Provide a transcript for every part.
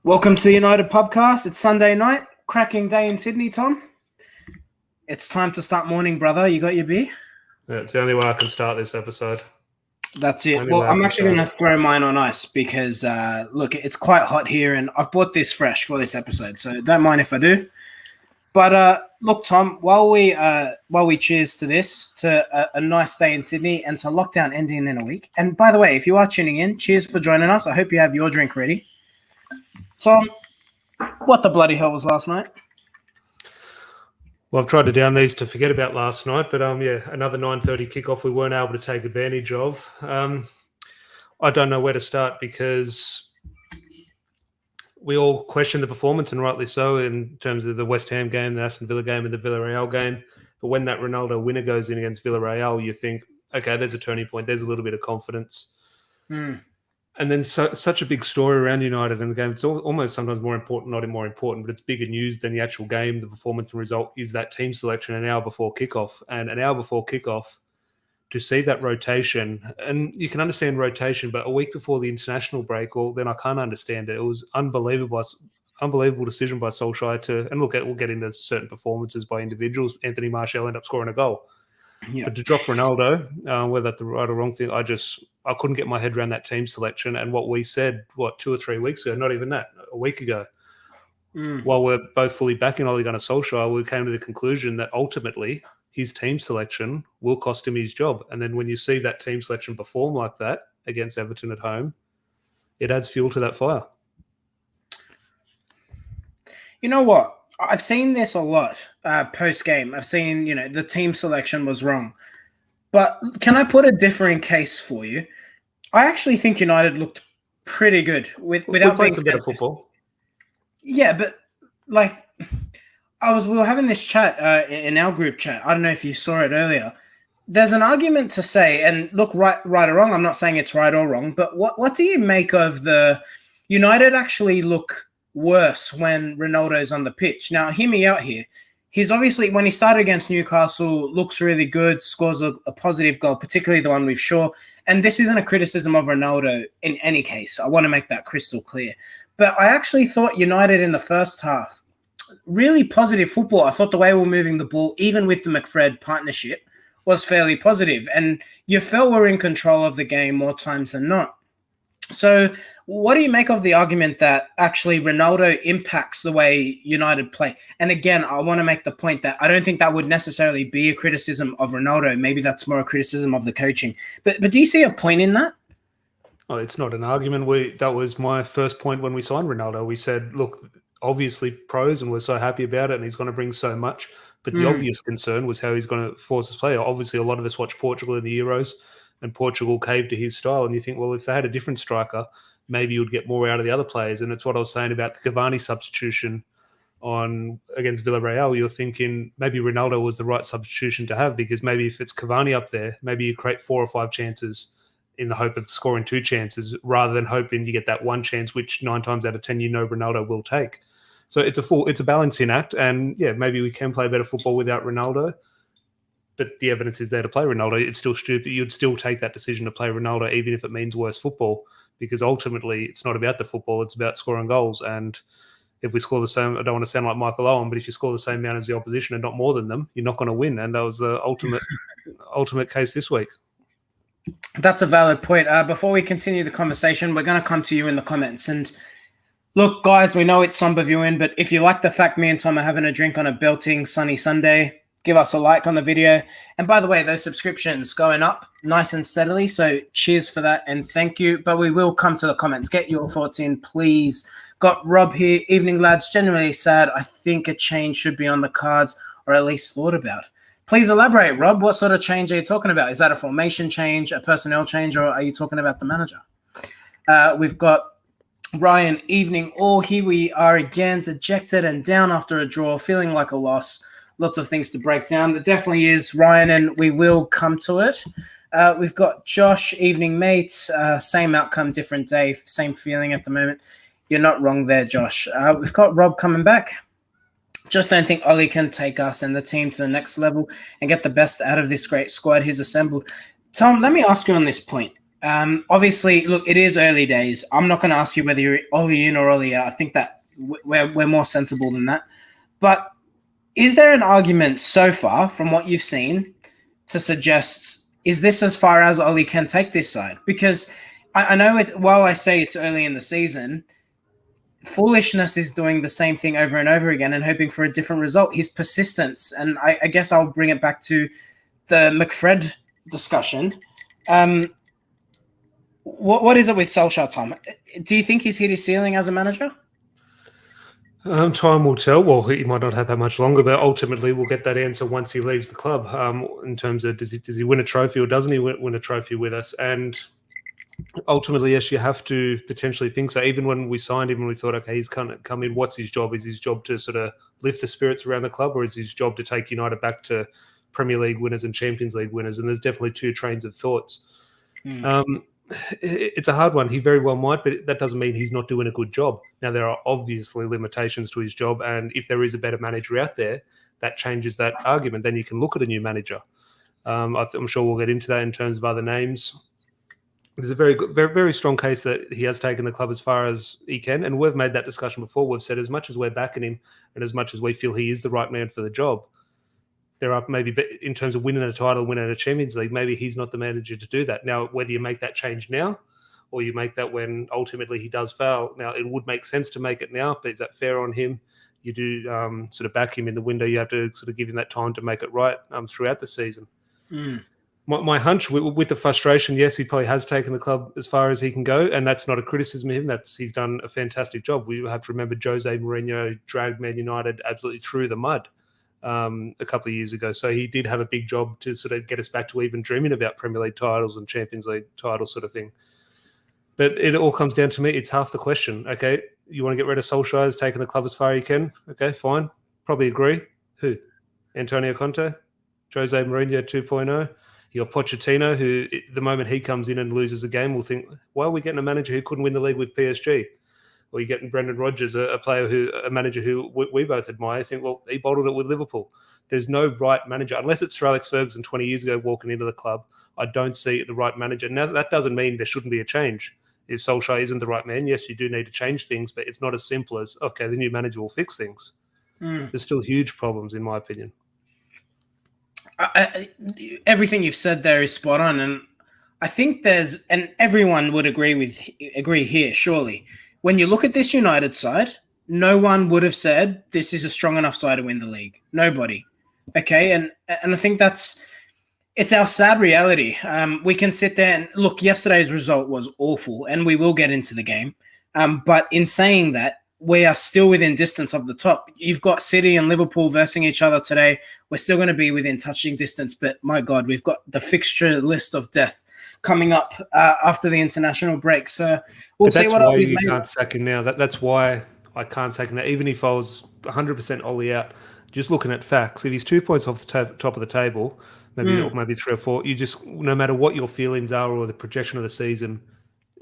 Welcome to the United Pubcast. It's Sunday night, cracking day in Sydney, Tom. It's time to start morning, brother. You got your beer? Yeah, it's the only way I can start this episode. That's it. Well, I'm actually going to throw mine on ice because, look, it's quite hot here and I've bought this fresh for this episode, so don't mind if I do. But look, Tom, while we cheers to this, to a nice day in Sydney and to lockdown ending in a week. And by the way, if you are tuning in, cheers for joining us. I hope you have your drink ready. Tom, what the bloody hell was last night? Well, I've tried to down these to forget about last night, but another 9:30 kickoff we weren't able to take advantage of. I don't know where to start because we all question the performance, and rightly so, in terms of the West Ham game, the Aston Villa game, and the Villarreal game. But when that Ronaldo winner goes in against Villarreal, you think, okay, there's a turning point. There's a little bit of confidence. And then such a big story around United in the game. It's almost sometimes more important, not more important, but it's bigger news than the actual game. The performance and result is that team selection an hour before kickoff. And an hour before kickoff, to see that rotation, and you can understand rotation, but a week before the international break, well, then I can't understand it. It was unbelievable decision by Solskjaer to, and look, we'll get into certain performances by individuals. Anthony Martial ended up scoring a goal. Yeah. But to drop Ronaldo, whether that's the right or wrong thing, I couldn't get my head around that team selection. And what we said, 2 or 3 weeks ago, not even that, a week ago, while we're both fully backing Ole Gunnar Solskjaer, we came to the conclusion that ultimately his team selection will cost him his job. And then when you see that team selection perform like that against Everton at home, it adds fuel to that fire. You know what? I've seen this a lot post-game. I've seen, the team selection was wrong. But can I put a differing case for you? I actually think United looked pretty good without being better football. Yeah, but we were having this chat in our group chat. I don't know if you saw it earlier. There's an argument to say, and look, right or wrong, I'm not saying it's right or wrong, but what do you make of the United actually look worse when Ronaldo's on the pitch? Now, hear me out here. He's obviously, when he started against Newcastle, looks really good, scores a positive goal, particularly the one with Shaw. And this isn't a criticism of Ronaldo in any case. I want to make that crystal clear. But I actually thought United in the first half, really positive football. I thought the way we were moving the ball, even with the McFred partnership, was fairly positive. And you felt we're in control of the game more times than not. So what do you make of the argument that actually Ronaldo impacts the way United play? And again, I want to make the point that I don't think that would necessarily be a criticism of Ronaldo. Maybe that's more a criticism of the coaching. But do you see a point in that? Oh, it's not an argument. That was my first point when we signed Ronaldo. We said, look, obviously pros, and we're so happy about it, and he's going to bring so much. But the obvious concern was how he's going to force us to play. Obviously, a lot of us watch Portugal in the Euros, and Portugal caved to his style. And you think, well, if they had a different striker, maybe you'd get more out of the other players. And it's what I was saying about the Cavani substitution against Villarreal. You're thinking maybe Ronaldo was the right substitution to have, because maybe if it's Cavani up there, maybe you create 4 or 5 chances in the hope of scoring 2 chances, rather than hoping you get that one chance, which 9 times out of 10 Ronaldo will take. So it's a balancing act. And yeah, maybe we can play better football without Ronaldo, but the evidence is there to play Ronaldo. It's still stupid. You'd still take that decision to play Ronaldo, even if it means worse football, because ultimately it's not about the football. It's about scoring goals. And if we score the same, I don't want to sound like Michael Owen, but if you score the same amount as the opposition and not more than them, you're not going to win. And that was the ultimate case this week. That's a valid point. Before we continue the conversation, we're going to come to you in the comments. And look, guys, we know it's somber viewing, but if you like the fact me and Tom are having a drink on a belting sunny Sunday, give us a like on the video. And by the way, those subscriptions going up nice and steadily. So cheers for that and thank you. But we will come to the comments. Get your thoughts in, please. Got Rob here. Evening, lads. Genuinely sad. I think a change should be on the cards, or at least thought about. Please elaborate, Rob. What sort of change are you talking about? Is that a formation change, a personnel change, or are you talking about the manager? We've got Ryan, evening all. Here we are again, dejected and down after a draw, feeling like a loss. Lots of things to break down. There definitely is, Ryan, and we will come to it. We've got Josh, evening, mate. Same outcome, different day, same feeling at the moment. You're not wrong there, Josh. We've got Rob coming back. Just don't think Ollie can take us and the team to the next level and get the best out of this great squad he's assembled. Tom, let me ask you on this point. Obviously, look, it is early days. I'm not going to ask you whether you're Ollie in or Ollie out. I think that we're more sensible than that. But is there an argument so far from what you've seen to suggest, is this as far as Ollie can take this side? Because I know while I say it's early in the season, foolishness is doing the same thing over and over again and hoping for a different result. His persistence, and I guess I'll bring it back to the McFred discussion. What is it with Solskjaer, Tom? Do you think he's hit his ceiling as a manager? Time will tell. Well, he might not have that much longer, but ultimately we'll get that answer once he leaves the club. In terms of does he win a trophy or doesn't he win a trophy with us? And ultimately, yes, you have to potentially think so. Even when we signed him and we thought, okay, he's come in, what's his job? Is his job to sort of lift the spirits around the club, or is his job to take United back to Premier League winners and Champions League winners? And there's definitely two trains of thoughts. It's a hard one. He very well might, but that doesn't mean he's not doing a good job. Now, there are obviously limitations to his job, and if there is a better manager out there, that changes that argument. Then you can look at a new manager. I'm sure we'll get into that in terms of other names. There's a very good, very strong case that he has taken the club as far as he can, and we've made that discussion before. We've said as much as we're backing him and as much as we feel he is the right man for the job, there are maybe in terms of winning a title, winning a Champions League, maybe he's not the manager to do that. Now, whether you make that change now or you make that when ultimately he does fail, now it would make sense to make it now, but is that fair on him? You do sort of back him in the window. You have to sort of give him that time to make it right throughout the season. My hunch with the frustration, yes, he probably has taken the club as far as he can go, and that's not a criticism of him. He's done a fantastic job. We have to remember Jose Mourinho dragged Man United absolutely through the mud a couple of years ago. So he did have a big job to sort of get us back to even dreaming about Premier League titles and Champions League titles sort of thing. But it all comes down to me. It's half the question. Okay, you want to get rid of Solskjaer, has taken the club as far as you can. Okay, fine. Probably agree. Who? Antonio Conte? Jose Mourinho 2.0? You got Pochettino, who the moment he comes in and loses a game, we'll think, why are we getting a manager who couldn't win the league with PSG? Or you're getting Brendan Rodgers, a manager who we both admire. I think, well, he bottled it with Liverpool. There's no right manager. Unless it's Sir Alex Ferguson 20 years ago walking into the club, I don't see the right manager. Now, that doesn't mean there shouldn't be a change. If Solskjaer isn't the right man, yes, you do need to change things, but it's not as simple as, okay, the new manager will fix things. There's still huge problems, in my opinion. Everything you've said there is spot on, and I think and everyone would agree here, surely. When you look at this United side, no one would have said this is a strong enough side to win the league. Nobody. Okay, and I think it's our sad reality. We can sit there and look, yesterday's result was awful, and we will get into the game. But in saying that, we are still within distance of the top. You've got City and Liverpool versing each other today. We're still going to be within touching distance, but my God, we've got the fixture list of death coming up after the international break. So we'll see what else you can't sack him now. That's why I can't sack him now. Even if I was 100% Ollie out, just looking at facts, if he's 2 points off the top of the table, maybe 3 or 4, you just, no matter what your feelings are or the projection of the season,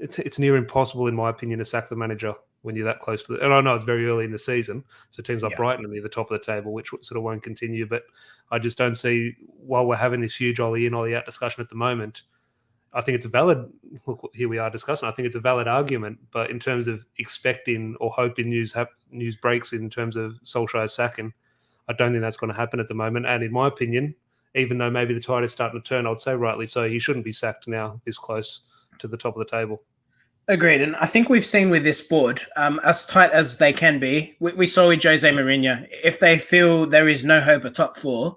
it's near impossible, in my opinion, to sack the manager when you're that close to and I know it's very early in the season, so teams like Brighton are near the top of the table, which sort of won't continue, but I just don't see, while we're having this huge Ollie in, Ollie out discussion at the moment, I think it's a valid, look, here we are discussing, I think it's a valid argument, but in terms of expecting or hoping news breaks in terms of Solskjaer sacking, I don't think that's going to happen at the moment, and in my opinion, even though maybe the tide is starting to turn, I'd say rightly so, he shouldn't be sacked now this close to the top of the table. Agreed. And I think we've seen with this board, as tight as they can be, we saw with Jose Mourinho, if they feel there is no hope at top 4,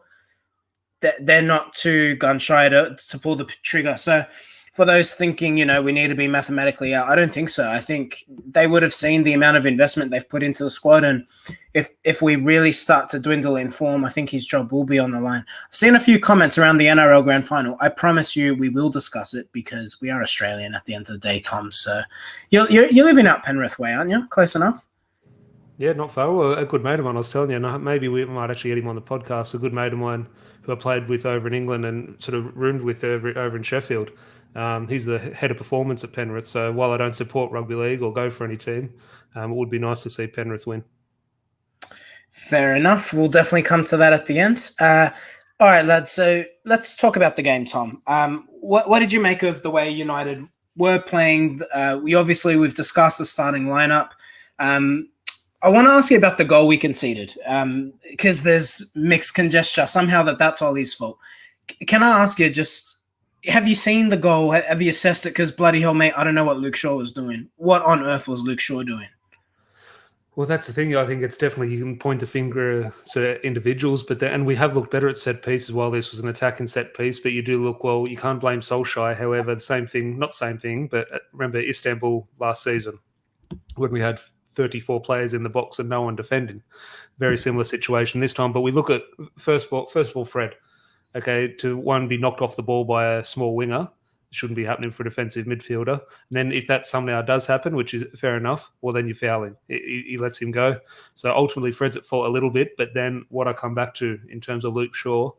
they're not too gun-shy to pull the trigger. So for those thinking, we need to be mathematically out, I don't think so. I think they would have seen the amount of investment they've put into the squad. And if we really start to dwindle in form, I think his job will be on the line. I've seen a few comments around the NRL Grand Final. I promise you we will discuss it because we are Australian at the end of the day, Tom. So you're living out Penrith way, aren't you? Close enough? Yeah, not far. Well, a good mate of mine, I was telling you, and maybe we might actually get him on the podcast, a good mate of mine who I played with over in England and sort of roomed with over in Sheffield. He's the head of performance at Penrith. So while I don't support rugby league or go for any team, it would be nice to see Penrith win. Fair enough. We'll definitely come to that at the end. All right, lads. So let's talk about the game, Tom. What did you make of the way United were playing. We've discussed the starting lineup. I want to ask you about the goal we conceded because there's mixed conjecture somehow that's Ollie's fault. Can I ask you just, have you seen the goal? Have you assessed it? Because bloody hell, mate, I don't know what Luke Shaw was doing. What on earth was Luke Shaw doing? Well, that's the thing. I think it's definitely, you can point the finger to individuals, and we have looked better at set pieces while this was an attacking set piece, but you do look, well, you can't blame Solskjaer. However, but remember Istanbul last season when we had 34 players in the box and no one defending. Very similar situation this time. But we look at, first of all, Fred, okay, to one, be knocked off the ball by a small winger. Shouldn't be happening for a defensive midfielder. And then if that somehow does happen, which is fair enough, well, then you foul him. He lets him go. So ultimately, Fred's at fault a little bit. But then what I come back to in terms of Luke Shaw,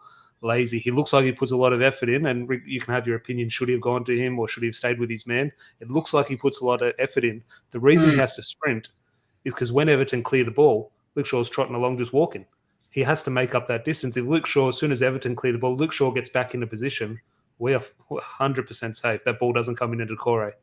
lazy. He looks like he puts a lot of effort in, and you can have your opinion. Should he have gone to him or should he have stayed with his man? It looks like he puts a lot of effort in. The reason he has to sprint is because when Everton clear the ball, Luke Shaw's trotting along just walking. He has to make up that distance. If Luke Shaw, as soon as Everton clear the ball, Luke Shaw gets back into position, we are 100% safe. That ball doesn't come into Decore.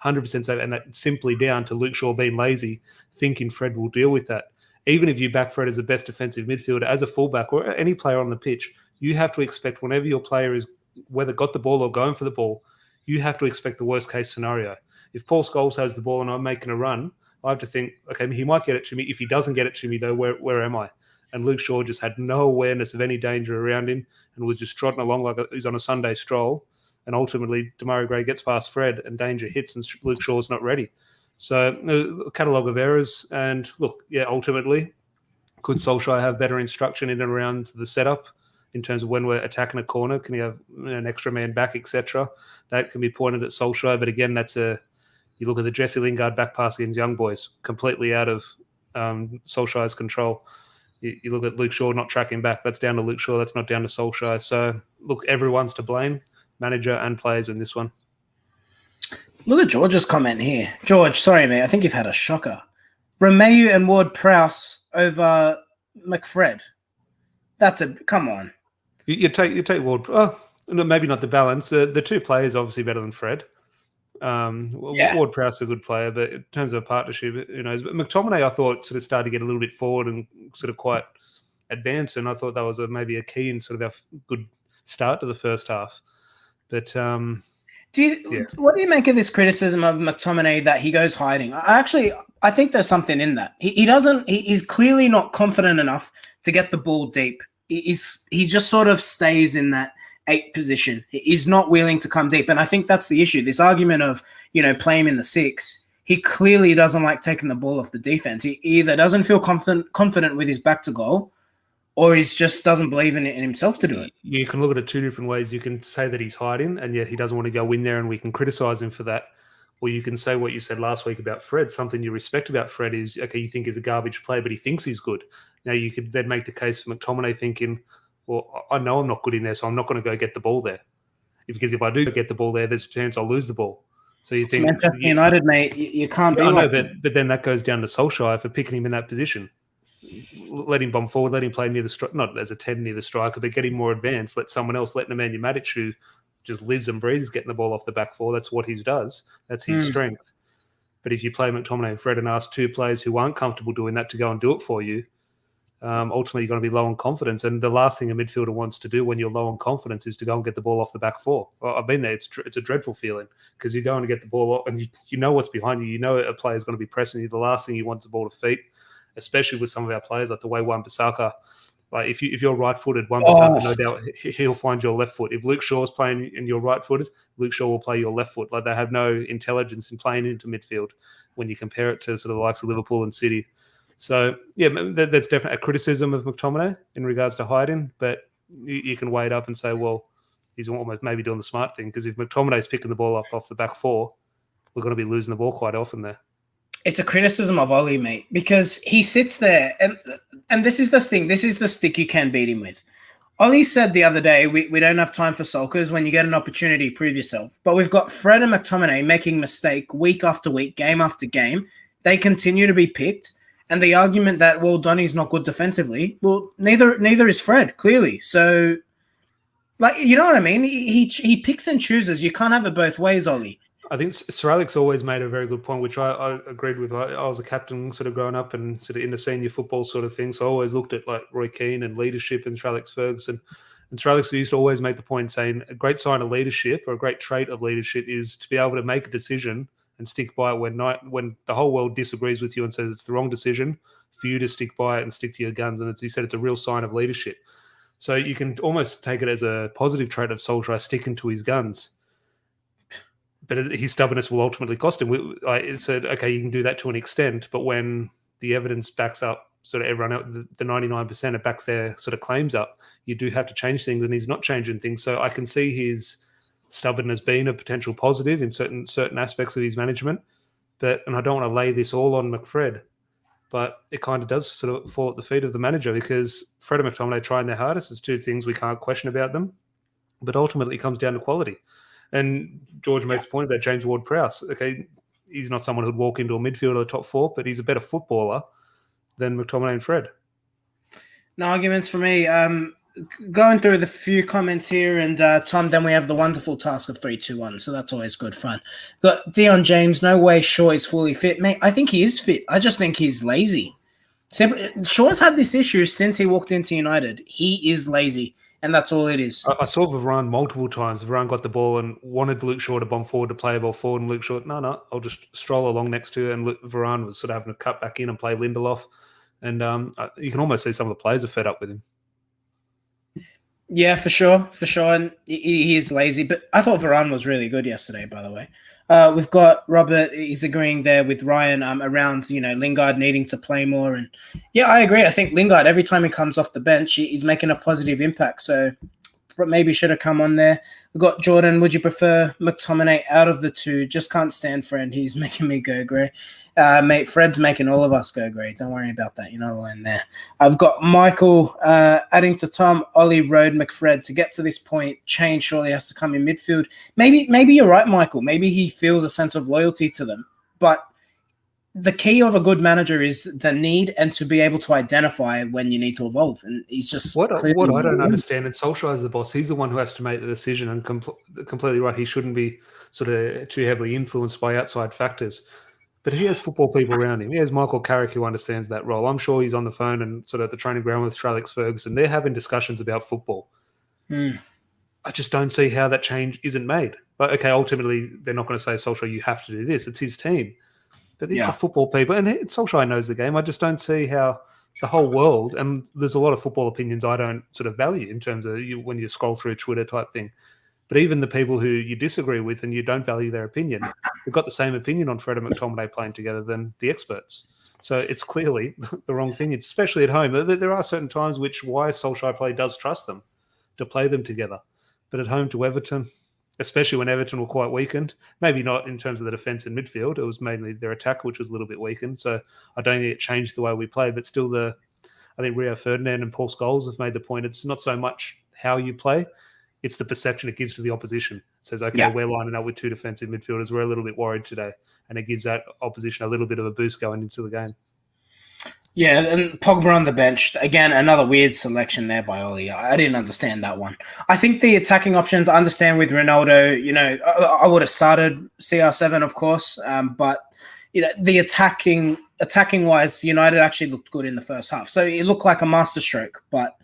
100% safe. And that's simply down to Luke Shaw being lazy, thinking Fred will deal with that. Even if you back Fred as the best defensive midfielder, as a fullback or any player on the pitch, you have to expect whenever your player is, whether got the ball or going for the ball, you have to expect the worst case scenario. If Paul Scholes has the ball and I'm making a run, I have to think, okay, he might get it to me. If he doesn't get it to me, though, where am I? And Luke Shaw just had no awareness of any danger around him and was just trotting along like he's on a Sunday stroll. And ultimately, Demarai Gray gets past Fred and danger hits and Luke Shaw's not ready. So a catalogue of errors. And look, yeah, ultimately, could Solskjaer have better instruction in and around the setup in terms of when we're attacking a corner? Can he have an extra man back, etc.? That can be pointed at Solskjaer. But again, you look at the Jesse Lingard back pass against young boys, completely out of Solskjaer's control. You look at Luke Shaw not tracking back. That's down to Luke Shaw. That's not down to Solskjaer. So, look, everyone's to blame, manager and players in this one. Look at George's comment here. George, sorry, mate. I think you've had a shocker. Romeu and Ward-Prowse over McFred. Come on. You take Ward. Oh, no, maybe not the balance. The two players obviously better than Fred. Ward-Prowse is a good player, but in terms of a partnership, who knows? But McTominay, I thought, sort of started to get a little bit forward and sort of quite advanced, and I thought that was maybe a key in sort of our good start to the first half. But what do you make of this criticism of McTominay that he goes hiding? I think there's something in that. He's clearly not confident enough to get the ball deep. He just sort of stays in that 8 position. He's not willing to come deep. And I think that's the issue. This argument of, play him in the 6, he clearly doesn't like taking the ball off the defense. He either doesn't feel confident with his back to goal, or he just doesn't believe in himself to do it. You can look at it 2 different ways. You can say that he's hiding and yet he doesn't want to go in there and we can criticize him for that. Or you can say what you said last week about Fred. Something you respect about Fred is, okay, you think he's a garbage player, but he thinks he's good. Now you could then make the case for McTominay thinking, well, I know I'm not good in there, so I'm not going to go get the ball there. Because if I do get the ball there, there's a chance I'll lose the ball. So you think Manchester United, mate, you can't be like that. But then that goes down to Solskjaer for picking him in that position. Let him bomb forward, let him play near the not as a 10 near the striker, but get him more advanced. Let someone else, let Nemanja Matic, who just lives and breathes getting the ball off the back four. That's what he does. That's his strength. But if you play McTominay and Fred and ask 2 players who aren't comfortable doing that to go and do it for you, ultimately you're going to be low on confidence. And the last thing a midfielder wants to do when you're low on confidence is to go and get the ball off the back four. Well, I've been there. It's a dreadful feeling because you're going to get the ball and you know what's behind you. You know a player's going to be pressing you. The last thing you want is the ball to feet, especially with some of our players like the way Wan-Bissaka. Like if you're right-footed, Wan-Bissaka, no doubt he'll find your left foot. If Luke Shaw's playing and you're right-footed, Luke Shaw will play your left foot. Like they have no intelligence in playing into midfield when you compare it to sort of the likes of Liverpool and City. So, yeah, that's definitely a criticism of McTominay in regards to hiding, but you can weigh it up and say, well, he's almost maybe doing the smart thing because if McTominay's picking the ball up off the back four, we're going to be losing the ball quite often there. It's a criticism of Ollie, mate, because he sits there, and this is the thing, this is the stick you can beat him with. Ollie said the other day, we don't have time for sulkers. When you get an opportunity, prove yourself. But we've got Fred and McTominay making mistake week after week, game after game. They continue to be picked. And the argument that, well, Donny's not good defensively, well, neither is Fred, clearly. So, like, you know what I mean? He picks and chooses. You can't have it both ways, Ollie. I think Sir Alex always made a very good point, which I agreed with. I was a captain sort of growing up and sort of in the senior football sort of thing. So I always looked at like Roy Keane and leadership and Sir Alex Ferguson. And Sir Alex used to always make the point saying a great sign of leadership or a great trait of leadership is to be able to make a decision and stick by it when the whole world disagrees with you and says it's the wrong decision, for you to stick by it and stick to your guns. And he said it's a real sign of leadership. So you can almost take it as a positive trait of Solskjaer sticking to his guns. But his stubbornness will ultimately cost him. It said, okay, you can do that to an extent, but when the evidence backs up sort of everyone, the 99%, it backs their sort of claims up, you do have to change things, and he's not changing things. So I can see his stubbornness being a potential positive in certain aspects of his management. And I don't want to lay this all on McFred, but it kind of does sort of fall at the feet of the manager, because Fred and McTominay trying their hardest. There's two things we can't question about them, but ultimately it comes down to quality. And George makes the point about James Ward-Prowse. Okay, he's not someone who'd walk into a midfield or the top four, but he's a better footballer than McTominay and Fred. No arguments for me. Going through the few comments here, and Tom, then we have the wonderful task of 3-2-1, so that's always good fun. Got Dion James, no way Shaw is fully fit. Mate, I think he is fit. I just think he's lazy. Shaw's had this issue since he walked into United. He is lazy. And that's all it is. I saw Varane multiple times. Varane got the ball and wanted Luke Shaw to bomb forward to play a ball forward, and Luke Shaw, no, I'll just stroll along next to you. And Varane was sort of having to cut back in and play Lindelof. And you can almost see some of the players are fed up with him. Yeah, for sure. And he is lazy. But I thought Varane was really good yesterday, by the way. We've got Robert, he's agreeing there with Ryan around, Lingard needing to play more. And yeah, I agree. I think Lingard, every time he comes off the bench, he's making a positive impact. So maybe should have come on there. We've got Jordan, would you prefer McTominay out of the two? Just can't stand Fred. He's making me go grey. Mate, Fred's making all of us go grey. Don't worry about that. You're not alone there. I've got Michael adding to Tom, Ollie Road, McFred. To get to this point, change surely has to come in midfield. Maybe you're right, Michael. Maybe he feels a sense of loyalty to them. But the key of a good manager is the need and to be able to identify when you need to evolve. And he's just what I don't understand. And Solskjaer is the boss. He's the one who has to make the decision. And completely right. He shouldn't be sort of too heavily influenced by outside factors. But he has football people around him. He has Michael Carrick who understands that role. I'm sure he's on the phone and sort of at the training ground with Sir Alex Ferguson. They're having discussions about football. I just don't see how that change isn't made. But okay, ultimately they're not going to say, Solskjaer, you have to do this. It's his team. But these are football people, and Solskjaer knows the game. I just don't see how the whole world, and there's a lot of football opinions I don't sort of value in terms of when you scroll through Twitter type thing. But even the people who you disagree with and you don't value their opinion, have got the same opinion on Fred and McTominay playing together than the experts. So it's clearly the wrong thing, especially at home. There are certain times why Solskjaer does trust them to play them together. But at home to Everton, especially when Everton were quite weakened, maybe not in terms of the defence and midfield, it was mainly their attack, which was a little bit weakened. So I don't think it changed the way we play, but still I think Rio Ferdinand and Paul Scholes have made the point. It's not so much how you play, it's the perception it gives to the opposition. It says, okay, we're lining up with two defensive midfielders. We're a little bit worried today. And it gives that opposition a little bit of a boost going into the game. Yeah, and Pogba on the bench. Again, another weird selection there by Oli. I didn't understand that one. I think the attacking options, I understand with Ronaldo, I would have started CR7, of course. But, the attacking-wise, United actually looked good in the first half. So it looked like a masterstroke. But,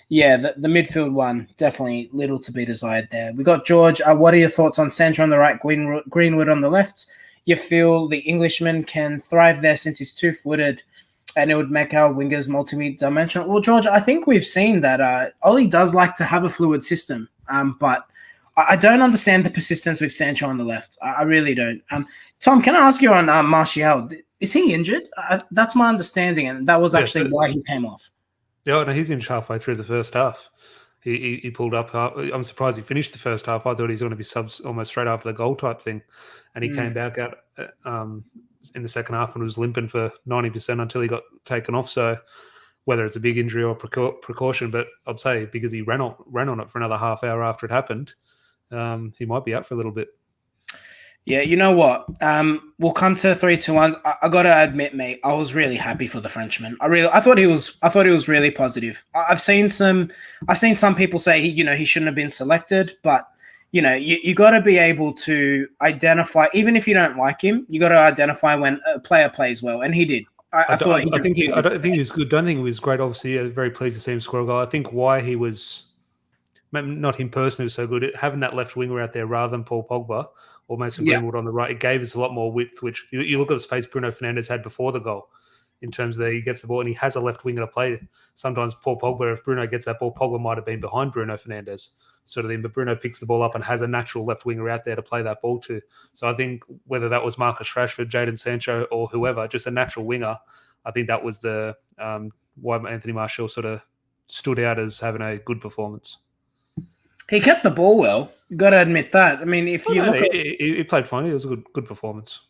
yeah, the midfield one, definitely little to be desired there. We got George. What are your thoughts on Sancho on the right, Greenwood on the left? You feel the Englishman can thrive there since he's two-footed, and it would make our wingers multi-dimensional. Well, George, I think we've seen that Oli does like to have a fluid system, but I don't understand the persistence with Sancho on the left. I really don't. Tom, can I ask you on Martial? Is he injured? That's my understanding, and that was actually why he came off. Yeah, no, he's injured halfway through the first half. He pulled up. I'm surprised he finished the first half. I thought he was going to be subs almost straight after the goal type thing, and he came back out in the second half and was limping for 90% until he got taken off. So whether it's a big injury or precaution, but I'd say because he ran on it for another half hour after it happened, he might be out for a little bit. Yeah, you know what? We'll come to 3-2-1s. I got to admit, mate, I was really happy for the Frenchman. I thought he was really positive. I've seen some people say he shouldn't have been selected, but you got to be able to identify, even if you don't like him, you got to identify when a player plays well, and he did. I thought I don't think he was good. Don't think he was great. Obviously, very pleased to see him score a goal. I think why he was, not him personally, was so good. Having that left winger out there rather than Paul Pogba or Mason Yeah. Greenwood on the right, it gave us a lot more width. Which you look at the space Bruno Fernandes had before the goal, in terms of he gets the ball and he has a left winger to play. Sometimes Paul Pogba, if Bruno gets that ball, Pogba might have been behind Bruno Fernandes, sort of thing. But Bruno picks the ball up and has a natural left winger out there to play that ball to. So I think whether that was Marcus Rashford, Jadon Sancho, or whoever, just a natural winger, I think that was the why Anthony Martial sort of stood out as having a good performance. He kept the ball well. Got to admit that. I mean, if you look at... He played fine. It was a good performance.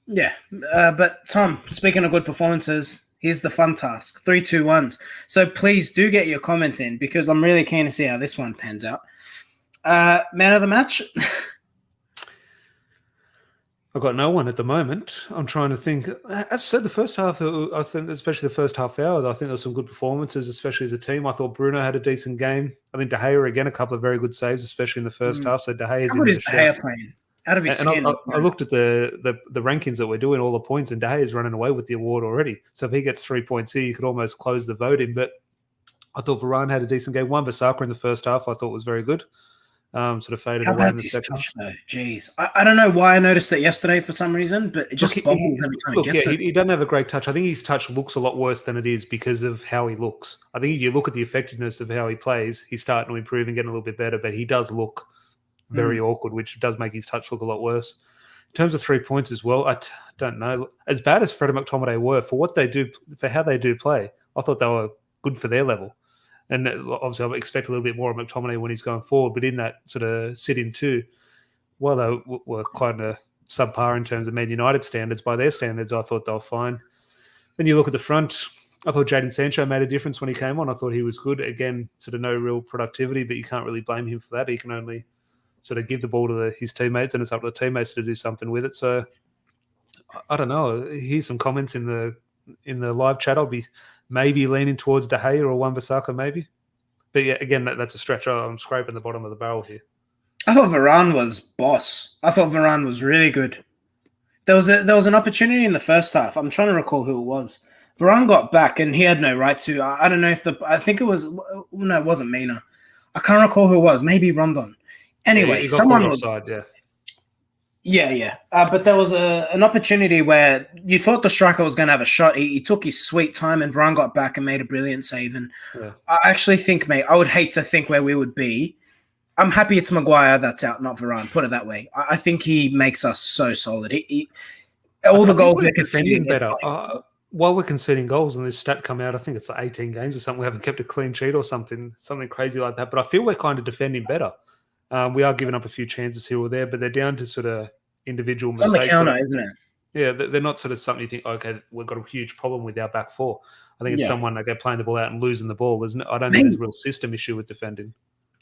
Yeah, but Tom, speaking of good performances, here's the fun task: 3-2-1s. So please do get your comments in because I'm really keen to see how this one pans out. Man of the match? I've got no one at the moment. I'm trying to think. As I said, the first half, I think, especially the first half hour, I think there were some good performances, especially as a team. I thought Bruno had a decent game. I think De Gea, again, a couple of very good saves, especially in the first half. So De Gea's How good is De Gea playing? Out of his skin. I looked at the rankings that we're doing, all the points, and De Gea is running away with the award already. So if he gets 3 points here, you could almost close the voting. But I thought Varane had a decent game. Wan-Bissaka in the first half I thought was very good. Sort of faded away in the second. Touch, though? Jeez. I don't know why I noticed it yesterday for some reason, but it just bobbles every time he gets it. He doesn't have a great touch. I think his touch looks a lot worse than it is because of how he looks. I think if you look at the effectiveness of how he plays, he's starting to improve and getting a little bit better, but he does look very awkward, which does make his touch look a lot worse. In terms of 3 points as well, I don't know. As bad as Fred and McTominay were, for what they do, for how they do play, I thought they were good for their level. And obviously I expect a little bit more of McTominay when he's going forward, but in that sort of sit-in too, well, they were kind of subpar in terms of Man United standards. By their standards, I thought they were fine. Then you look at the front, I thought Jadon Sancho made a difference when he came on. I thought he was good. Again, sort of no real productivity, but you can't really blame him for that. He can only sort of give the ball to his teammates, and it's up to the teammates to do something with it. So I don't know. Here's some comments in the live chat. I'll be maybe leaning towards De Gea or Wan-Bissaka, maybe. But yeah, again, that's a stretch. I'm scraping the bottom of the barrel here. I thought Varane was boss. I thought Varane was really good. There was an opportunity in the first half. I'm trying to recall who it was. Varane got back, and he had no right to. I don't know if I think it was. No, it wasn't Mina. I can't recall who it was. Maybe Rondon. Anyway, someone was. Yeah. But there was an opportunity where you thought the striker was going to have a shot. He took his sweet time, and Varane got back and made a brilliant save. And I actually think, mate, I would hate to think where we would be. I'm happy it's Maguire that's out, not Varane. Put it that way. I think he makes us so solid. All the goals we're conceding better. While we're conceding goals, and this stat come out, I think it's like 18 games or something. We haven't kept a clean sheet or something crazy like that. But I feel we're kind of defending better. We are giving up a few chances here or there, but they're down to sort of individual mistakes. It's on the counter, isn't it? Yeah, they're not sort of something you think, okay, we've got a huge problem with our back four. I think it's someone like playing the ball out and losing the ball. I don't think there's a real system issue with defending.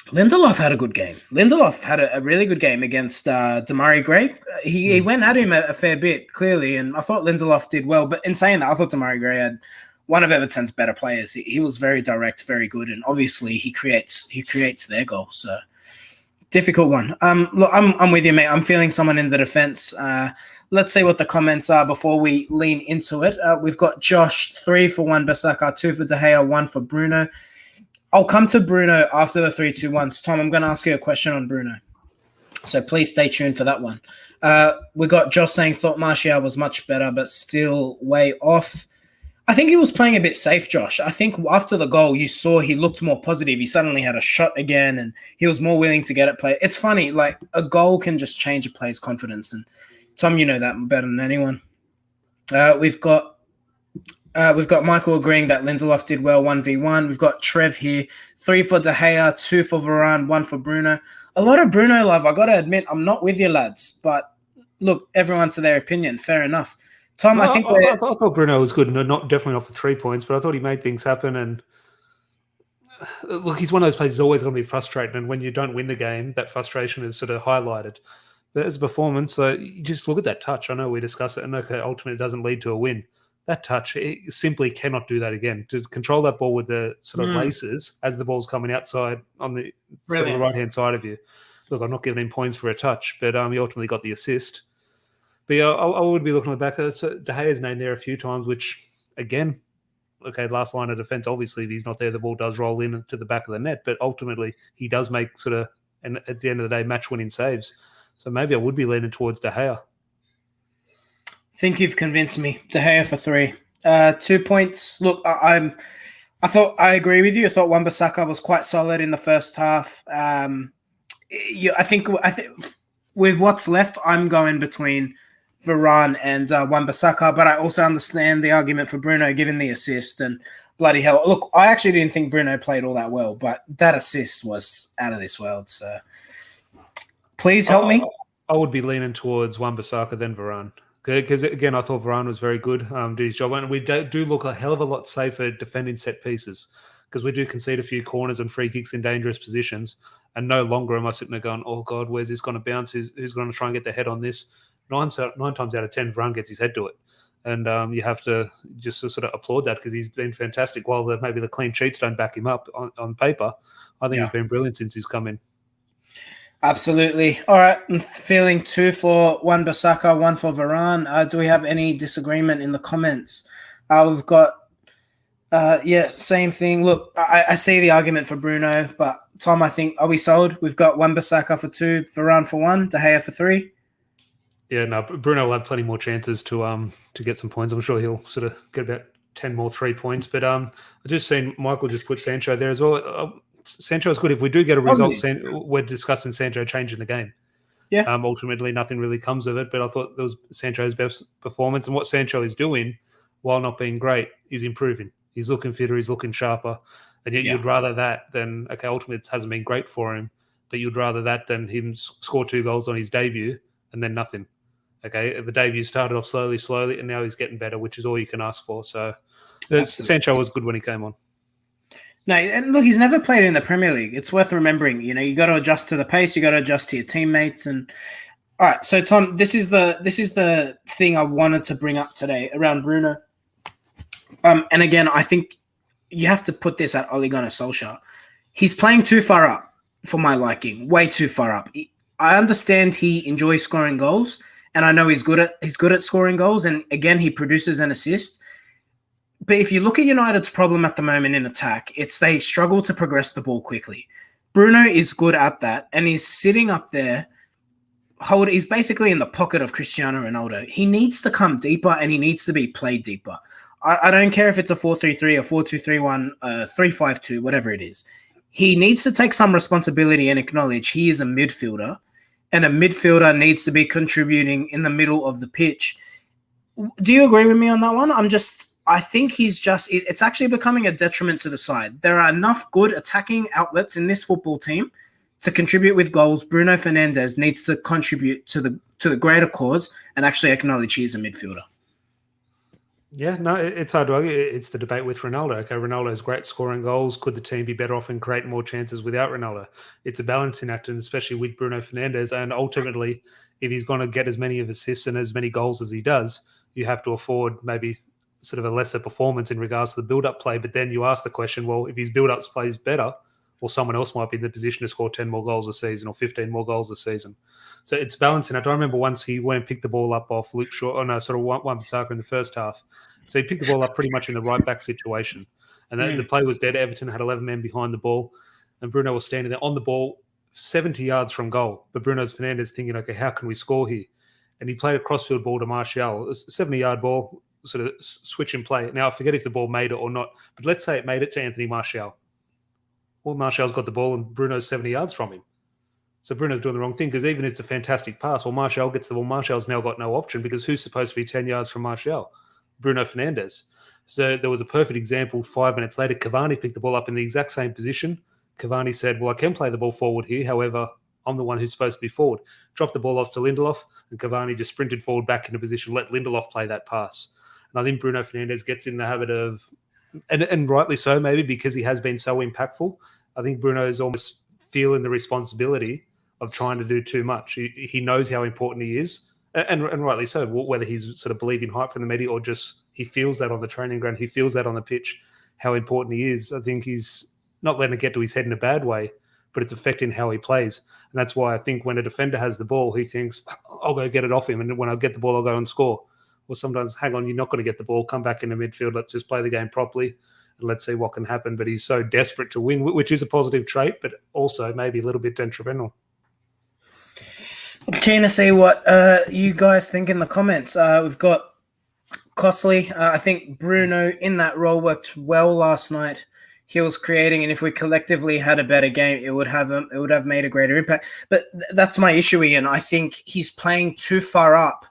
Lindelof had a good game. Lindelof had a really good game against Demarai Gray. He went at him a fair bit, clearly, and I thought Lindelof did well. But in saying that, I thought Demarai Gray had one of Everton's better players. He was very direct, very good, and obviously he creates their goal. So difficult one. Look, I'm with you, mate. I'm feeling someone in the defense. Let's see what the comments are before we lean into it. We've got Josh, 3 for Wan-Bissaka, 2 for De Gea, 1 for Bruno. I'll come to Bruno after the 3-2-1s. Tom, I'm going to ask you a question on Bruno. So please stay tuned for that one. We got Josh saying, thought Martial was much better, but still way off. I think he was playing a bit safe, Josh. I think after the goal, you saw he looked more positive. He suddenly had a shot again, and he was more willing to get it play. It's funny, like a goal can just change a player's confidence. And Tom, you know that better than anyone. We've got Michael agreeing that Lindelof did well 1v1. We've got Trev here, 3 for De Gea, 2 for Varane, 1 for Bruno. A lot of Bruno love. I got to admit, I'm not with you, lads. But look, everyone to their opinion. Fair enough. Tom, I thought Bruno was good. Definitely not for 3 points, but I thought he made things happen. And look, he's one of those players who's always going to be frustrated. And when you don't win the game, that frustration is sort of highlighted. But as a performance, you just look at that touch. I know we discussed it, and okay, ultimately it doesn't lead to a win. That touch, it simply cannot do that again. To control that ball with the sort of laces as the ball's coming outside on the right-hand side of you. look, I'm not giving him points for a touch, but he ultimately got the assist. But yeah, I would be looking at the back. De Gea's name there a few times, which, again, okay, last line of defense, obviously, if he's not there, the ball does roll in to the back of the net, but ultimately he does make sort of, and at the end of the day, match-winning saves. So maybe I would be leaning towards De Gea. I think you've convinced me. De Gea for 3. 2 points. Look, I thought I agree with you. I thought Wan-Bissaka was quite solid in the first half. I think with what's left, I'm going between Varane and Wan-Bissaka, but I also understand the argument for Bruno given the assist and bloody hell. Look, I actually didn't think Bruno played all that well, but that assist was out of this world. So please help me. I would be leaning towards Wan-Bissaka then Varane. Because, again, I thought Varane was very good, did his job. And we do look a hell of a lot safer defending set pieces because we do concede a few corners and free kicks in dangerous positions. And no longer am I sitting there going, oh, God, where's this going to bounce? Who's going to try and get their head on this? Nine times out of 10, Varane gets his head to it. And you have to just sort of applaud that because he's been fantastic. While maybe the clean sheets don't back him up on paper, I think he's been brilliant since he's come in. Absolutely. All right. I'm feeling 2 for Wan-Bissaka, 1 for Varane. Do we have any disagreement in the comments? We've got, same thing. Look, I see the argument for Bruno, but Tom, I think, are we sold? We've got Wan-Bissaka for 2, Varane for 1, De Gea for 3. Yeah, no, Bruno will have plenty more chances to get some points. I'm sure he'll sort of get about 10 more 3 points. But I just seen Michael just put Sancho there as well. Sancho is good. If we do get a result, we're discussing Sancho changing the game. Yeah. Ultimately, nothing really comes of it. But I thought that was Sancho's best performance. And what Sancho is doing, while not being great, is improving. He's looking fitter. He's looking sharper. And yet you'd rather that than, okay, ultimately it hasn't been great for him, but you'd rather that than him score 2 goals on his debut and then nothing. Okay, the debut started off slowly, and now he's getting better, which is all you can ask for. So Sancho was good when he came on. No, and look, he's never played in the Premier League. It's worth remembering. You know, you got to adjust to the pace. You got to adjust to your teammates. And all right, so Tom, this is the thing I wanted to bring up today around Bruno. And again, I think you have to put this at Ole Gunnar Solskjaer. He's playing too far up for my liking, way too far up. I understand he enjoys scoring goals, and I know he's good at scoring goals. And again, he produces an assist. But if you look at United's problem at the moment in attack, it's they struggle to progress the ball quickly. Bruno is good at that, and he's sitting up there. He's basically in the pocket of Cristiano Ronaldo. He needs to come deeper, and he needs to be played deeper. I don't care if it's a 4-3-3, a 4-2-3-1, 3-5-2, whatever it is. He needs to take some responsibility and acknowledge he is a midfielder, and a midfielder needs to be contributing in the middle of the pitch. Do you agree with me on that one? I think it's actually becoming a detriment to the side. There are enough good attacking outlets in this football team to contribute with goals. Bruno Fernandes needs to contribute to the greater cause and actually acknowledge he is a midfielder. Yeah, no, it's hard to argue. It's the debate with Ronaldo. Okay, Ronaldo is great scoring goals. Could the team be better off and create more chances without Ronaldo? It's a balancing act, and especially with Bruno Fernandes. And ultimately, if he's going to get as many of assists and as many goals as he does, you have to afford maybe sort of a lesser performance in regards to the build-up play. But then you ask the question, well, if his build-up play is better, well, someone else might be in the position to score 10 more goals a season or 15 more goals a season. So it's balancing. I remember once he went and picked the ball up off Luke Shaw, Wan-Bissaka in the first half. So he picked the ball up pretty much in the right-back situation. And then the play was dead. Everton had 11 men behind the ball, and Bruno was standing there on the ball 70 yards from goal. But Bruno's Fernandes thinking, okay, how can we score here? And he played a crossfield ball to Martial, a 70-yard ball, sort of switch and play. Now, I forget if the ball made it or not, but let's say it made it to Anthony Martial. Well, Martial's got the ball and Bruno's 70 yards from him. So Bruno's doing the wrong thing because even if it's a fantastic pass, well, Martial gets the ball. Martial's now got no option because who's supposed to be 10 yards from Martial? Bruno Fernandes. So there was a perfect example. 5 minutes later, Cavani picked the ball up in the exact same position. Cavani said, well, I can play the ball forward here. However, I'm the one who's supposed to be forward. Dropped the ball off to Lindelof, and Cavani just sprinted forward back into position, let Lindelof play that pass. And I think Bruno Fernandes gets in the habit of, and rightly so, maybe because he has been so impactful, I think Bruno is almost feeling the responsibility of trying to do too much. He knows how important he is, and rightly so, whether he's sort of believing hype from the media or just he feels that on the training ground, he feels that on the pitch, how important he is. I think he's not letting it get to his head in a bad way, but it's affecting how he plays. And that's why I think when a defender has the ball, he thinks, I'll go get it off him. And when I get the ball, I'll go and score. Or sometimes, hang on, you're not going to get the ball. Come back in the midfield. Let's just play the game properly and let's see what can happen. But he's so desperate to win, which is a positive trait, but also maybe a little bit detrimental. I'm keen to see what you guys think in the comments. We've got Costley. I think Bruno in that role worked well last night. He was creating, and if we collectively had a better game, it would have made a greater impact. But that's my issue, Ian. I think he's playing too far up.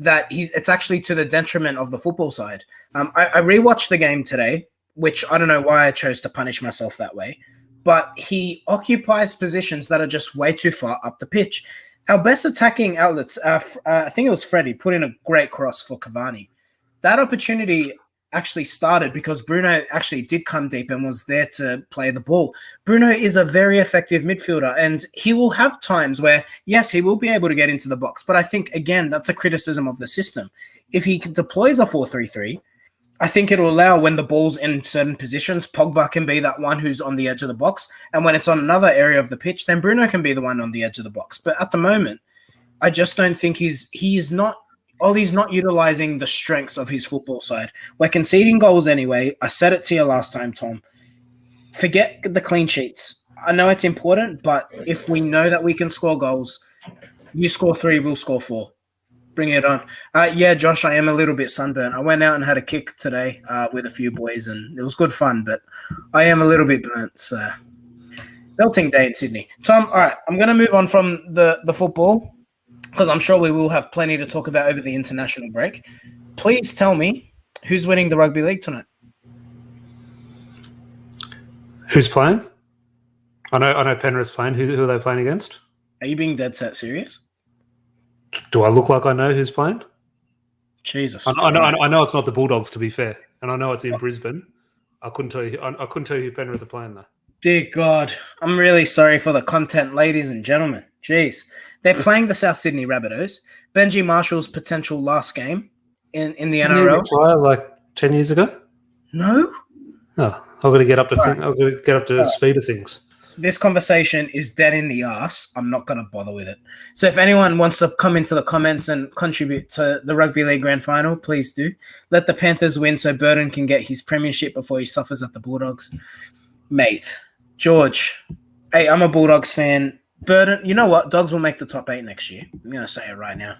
It's actually to the detriment of the football side. I rewatched the game today, which I don't know why I chose to punish myself that way, but he occupies positions that are just way too far up the pitch. Our best attacking outlets, I think it was Freddie, put in a great cross for Cavani. That opportunity actually started because Bruno actually did come deep and was there to play the ball. Bruno is a very effective midfielder, and he will have times where, yes, he will be able to get into the box. But I think, again, that's a criticism of the system. If he deploys a 4-3-3, I think it will allow when the ball's in certain positions, Pogba can be that one who's on the edge of the box. And when it's on another area of the pitch, then Bruno can be the one on the edge of the box. But at the moment, I just don't think he's not utilizing the strengths of his football side. We're conceding goals anyway. I said it to you last time, Tom. Forget the clean sheets. I know it's important, but if we know that we can score goals, you score 3, we'll score 4. Bring it on. Yeah, Josh, I am a little bit sunburnt. I went out and had a kick today with a few boys, and it was good fun, but I am a little bit burnt. So, belting day in Sydney. Tom, all right, I'm going to move on from the football, because I'm sure we will have plenty to talk about over the international break. Please tell me who's winning the rugby league tonight. Who's playing? I know Penrith's playing. Who are they playing against? Are you being dead set serious? Do I look like I know who's playing? Jesus. I know it's not the Bulldogs, to be fair, and I know it's in Brisbane. I couldn't tell you. I couldn't tell you who Penrith are playing though. Dear God, I'm really sorry for the content, ladies and gentlemen. Jeez. They're playing the South Sydney Rabbitohs. Benji Marshall's potential last game in the NRL. Didn't he retire like 10 years ago? No. Oh, I've got to get up to I've got to get up to the speed of things. This conversation is dead in the arse. I'm not going to bother with it. So if anyone wants to come into the comments and contribute to the Rugby League Grand Final, please do. Let the Panthers win so Burton can get his premiership before he suffers at the Bulldogs. Mate, George, hey, I'm a Bulldogs fan. Burton, you know what? Dogs will make the top 8 next year. I'm going to say it right now.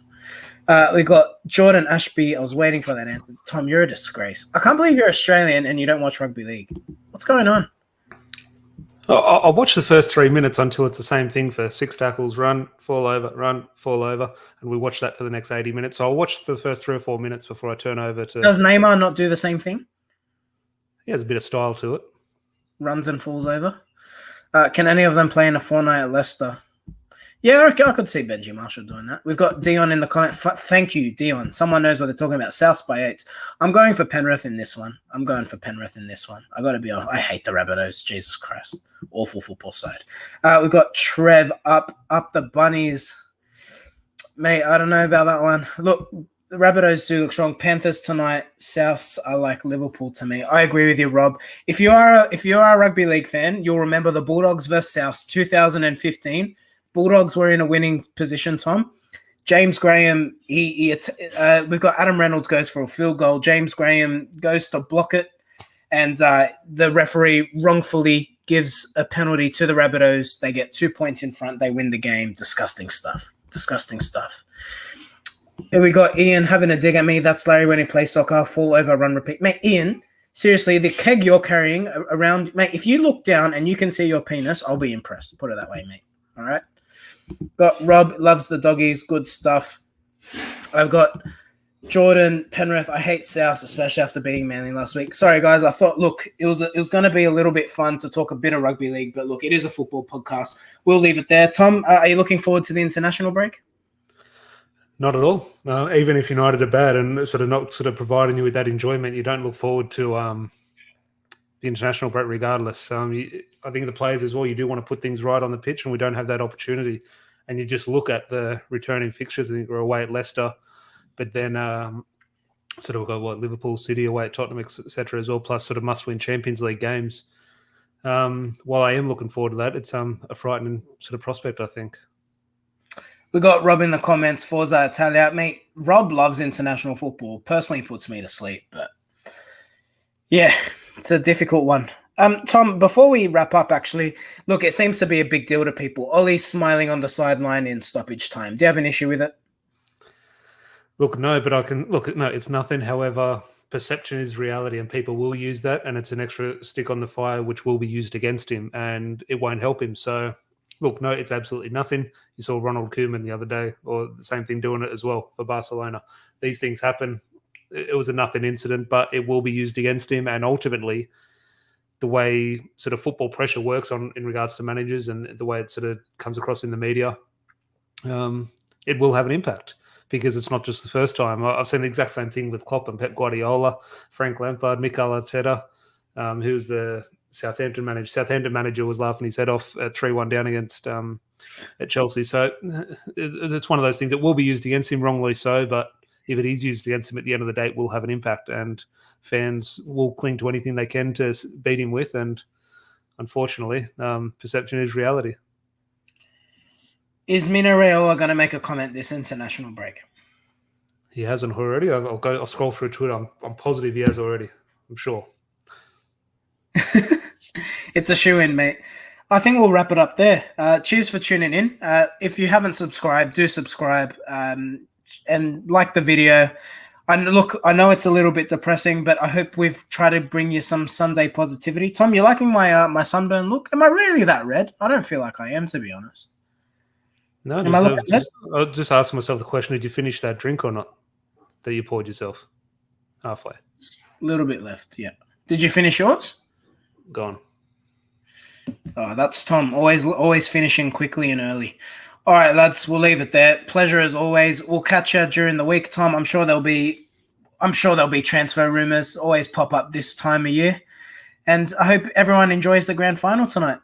We got Jordan Ashby. I was waiting for that answer. Tom, you're a disgrace. I can't believe you're Australian and you don't watch rugby league. What's going on? I'll watch the first 3 minutes until it's the same thing for 6 tackles, run, fall over, and we watch that for the next 80 minutes. So I'll watch for the first 3 or 4 minutes before I turn over to... Does Neymar not do the same thing? He has a bit of style to it. Runs and falls over. Can any of them play in a fortnight at Leicester? Yeah, okay, I could see Benji Marshall doing that. We've got Dion in the comment. Thank you, Dion. Someone knows what they're talking about. Souths by 8. I'm going for Penrith in this one. I got to be honest. I hate the Rabbitohs. Jesus Christ. Awful football side. We've got Trev up the Bunnies. Mate, I don't know about that one. Look, the Rabbitohs do look strong. Panthers tonight. Souths are like Liverpool to me. I agree with you, Rob. If you are a rugby league fan, you'll remember the Bulldogs versus Souths 2015. Bulldogs were in a winning position, Tom. James Graham, we've got Adam Reynolds goes for a field goal. James Graham goes to block it, and the referee wrongfully gives a penalty to the Rabbitohs. They get 2 points in front. They win the game. Disgusting stuff. Here we got Ian having a dig at me. That's Larry when he plays soccer. Fall over, run, repeat. Mate, Ian, seriously, the keg you're carrying around, mate, if you look down and you can see your penis, I'll be impressed. Put it that way, mate. All right? Got Rob, loves the doggies, good stuff. I've got Jordan, Penrith. I hate South, especially after beating Manly last week. Sorry, guys. I thought, look, it was going to be a little bit fun to talk a bit of rugby league, but look, it is a football podcast. We'll leave it there. Tom, are you looking forward to the international break? Not at all. Even if United are bad and not providing you with that enjoyment, you don't look forward to the international break regardless. I think the players as well, you do want to put things right on the pitch, and we don't have that opportunity. And you just look at the returning fixtures. I think we're away at Leicester, but then we've got Liverpool, City away at Tottenham, etc. as well, plus must-win Champions League games. While I am looking forward to that, it's a frightening sort of prospect, I think. We got Rob in the comments, Forza Italia. Mate, Rob loves international football. Personally puts me to sleep, but yeah, it's a difficult one. Tom, before we wrap up, actually, look, it seems to be a big deal to people. Ollie's smiling on the sideline in stoppage time. Do you have an issue with it? Look, no, but I can look. No, it's nothing. However, perception is reality, and people will use that, and it's an extra stick on the fire, which will be used against him, and it won't help him. So, look, no, it's absolutely nothing. You saw Ronald Koeman the other day, or the same thing doing it as well for Barcelona. These things happen. It was a nothing incident, but it will be used against him, and ultimately, the way sort of football pressure works in regards to managers and the way it sort of comes across in the media, it will have an impact. Because it's not just the first time. I've seen the exact same thing with Klopp and Pep Guardiola, Frank Lampard, Mikel Arteta, who's the Southampton manager. Southampton manager was laughing his head off at 3-1 down against at Chelsea. So it's one of those things that will be used against him, wrongly so, but if it is used against him at the end of the day, it will have an impact, and fans will cling to anything they can to beat him with, and unfortunately, perception is reality. Is Mino Raiola going to make a comment this international break? He hasn't already. I'll scroll through Twitter. I'm positive he has already. I'm sure. It's a shoe-in, mate. I think we'll wrap it up there. Cheers for tuning in. If you haven't subscribed, do subscribe and like the video. And look, I know it's a little bit depressing, but I hope we've tried to bring you some Sunday positivity. Tom, you liking my sunburn look? Am I really that red? I don't feel like I am, to be honest. No, I just asking myself the question, did you finish that drink or not that you poured yourself halfway? A little bit left, yeah. Did you finish yours? Gone. Oh, that's Tom, always finishing quickly and early. All right, lads, we'll leave it there. Pleasure as always. We'll catch you during the week, Tom. I'm sure there'll be transfer rumors, always pop up this time of year. And I hope everyone enjoys the grand final tonight.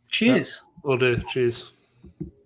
Cheers. Yeah, will do. Cheers.